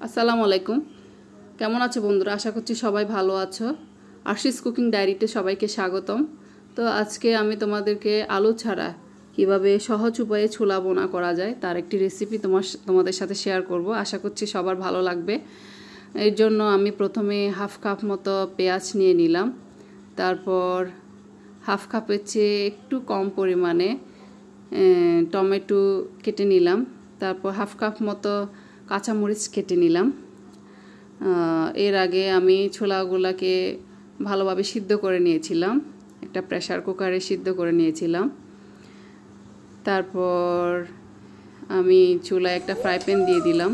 আসসালামু আলাইকুম। কেমন আছো বন্ধুরা? আশা করছি সবাই ভালো আছো। আশিস কুকিং ডায়েরিতে সবাইকে স্বাগতম। তো আজকে আমি তোমাদেরকে আলু ছাড়া কিভাবে সহজ উপায়ে ছোলা বোনা করা যায় তার একটি রেসিপি তোমাদের সাথে শেয়ার করব। আশা করছি সবার ভালো লাগবে। এর জন্য আমি প্রথমে হাফ কাপ মতো পেঁয়াজ নিয়ে নিলাম। তারপর হাফ কাপের চেয়ে একটু কম পরিমাণে টমেটো কেটে নিলাম। তারপর হাফ কাপ মতো কাঁচামরিচ কেটে নিলাম। এর আগে আমি ছোলাগুলোকে ভালোভাবে সিদ্ধ করে নিয়েছিলাম, একটা প্রেসার কুকারে সিদ্ধ করে নিয়েছিলাম। তারপর আমি চুলায় একটা ফ্রাই প্যান দিয়ে দিলাম,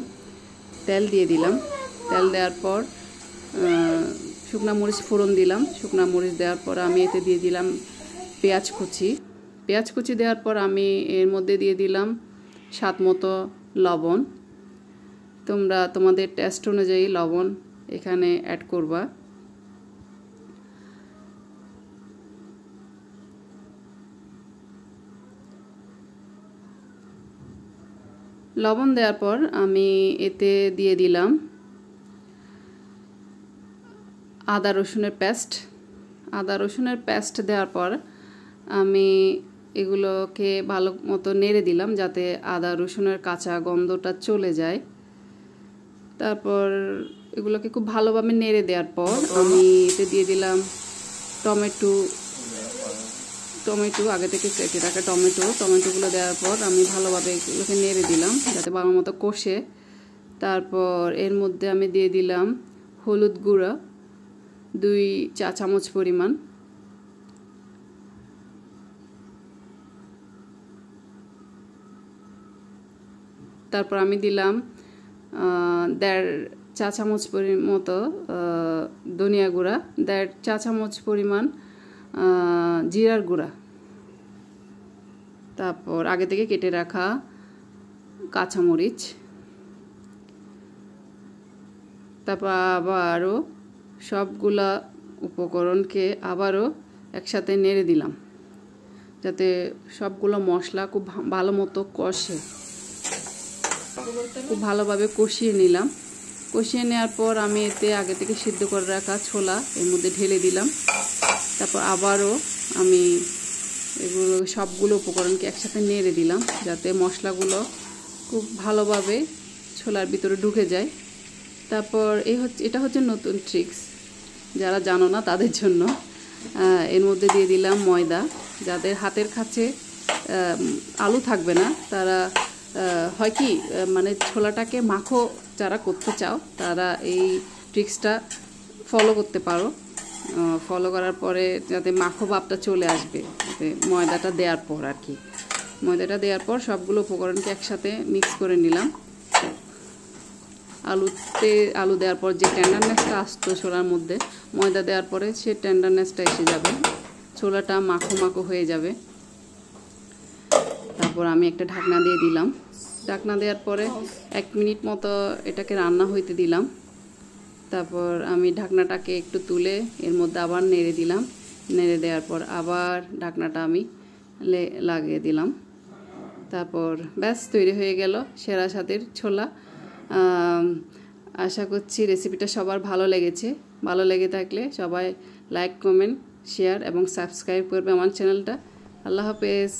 তেল দিয়ে দিলাম। তেল দেওয়ার পর শুকনা মরিচ ফোড়ন দিলাম। শুকনা মরিচ দেওয়ার পর আমি এতে দিয়ে দিলাম পেঁয়াজ কুচি দেওয়ার পর আমি এর মধ্যে দিয়ে দিলাম স্বাদ মতো লবণ। তোমরা তোমাদের টেস্ট অনুযায়ী লবণ এখানে অ্যাড করবা। লবণ দেওয়ার পর আমি এতে দিয়ে দিলাম আদা রসুনের পেস্ট দেওয়ার পর আমি এগুলোকে ভালো মতো নেড়ে দিলাম যাতে আদা রসুনের কাঁচা গন্ধটা চলে যায়। তারপর এগুলোকে খুব ভালোভাবে নেড়ে দেওয়ার পর আমি এতে দিয়ে দিলাম টমেটো আগে থেকে কেটে রাখা টমেটোগুলো দেওয়ার পর আমি ভালোভাবে এগুলোকে নেড়ে দিলাম যাতে ভালো মতো কষে। তারপর এর মধ্যে আমি দিয়ে দিলাম হলুদ গুঁড়া 2 চা চামচ পরিমাণ। তারপর আমি দিলাম 1.5 চা চামচ মতো ধনিয়া গুঁড়া, 1.5 চা চামচ পরিমাণ জিরার গুঁড়া। তারপর আগে থেকে কেটে রাখা কাঁচামরিচ। তারপর আবারও সবগুলা উপকরণকে আবারও একসাথে নেড়ে দিলাম যাতে সবগুলো মশলা খুব ভালো মতো কষে। খুব ভালোভাবে কষিয়ে নিলাম। কষিয়ে নেওয়ার পর আমি এতে আগে থেকে সিদ্ধ করে রাখা ছোলা এর মধ্যে ঢেলে দিলাম। তারপর আবারও আমি এগুলো সবগুলো উপকরণকে একসাথে নেড়ে দিলাম যাতে মশলাগুলো খুব ভালোভাবে ছোলার ভিতরে ঢুকে যায়। তারপর এটা হচ্ছে নতুন ট্রিক্স, যারা জানো না তাদের জন্য। এর মধ্যে দিয়ে দিলাম ময়দা। যাদের হাতের কাছে আলু থাকবে না তারা হয় কি মানে ছোলাটাকে মাখো যারা করতে চাও তারা এই ট্রিক্সটা ফলো করতে পারো। ফলো করার পরে যাতে মাখো ভাবটা চলে আসবে ময়দাটা দেওয়ার পর আর কি। ময়দাটা দেওয়ার পর সবগুলো উপকরণকে একসাথে মিক্স করে নিলাম। আলু দেওয়ার পর যে টেন্ডারনেসটা আসতো ছোলার মধ্যে, ময়দা দেওয়ার পরে সে টেন্ডারনেসটা এসে যাবে, ছোলাটা মাখো হয়ে যাবে। তারপর আমি একটা ঢাকনা দিয়ে দিলাম। ঢাকনা দেওয়ার পরে 1 মিনিট মতো এটাকে রান্না হইতে দিলাম। তারপর আমি ঢাকনাটাকে একটু তুলে এর মধ্যে আবার নেড়ে দিলাম। নেড়ে দেওয়ার পর আবার ঢাকনাটা আমি লাগিয়ে দিলাম। তারপর ব্যাস তৈরি হয়ে গেল সেরা স্বাদের ছোলা। আশা করছি রেসিপিটা সবার ভালো লেগেছে। ভালো লেগে থাকলে সবাই লাইক, কমেন্ট, শেয়ার এবং সাবস্ক্রাইব করবে আমার চ্যানেলটা। আল্লাহ হাফেজ।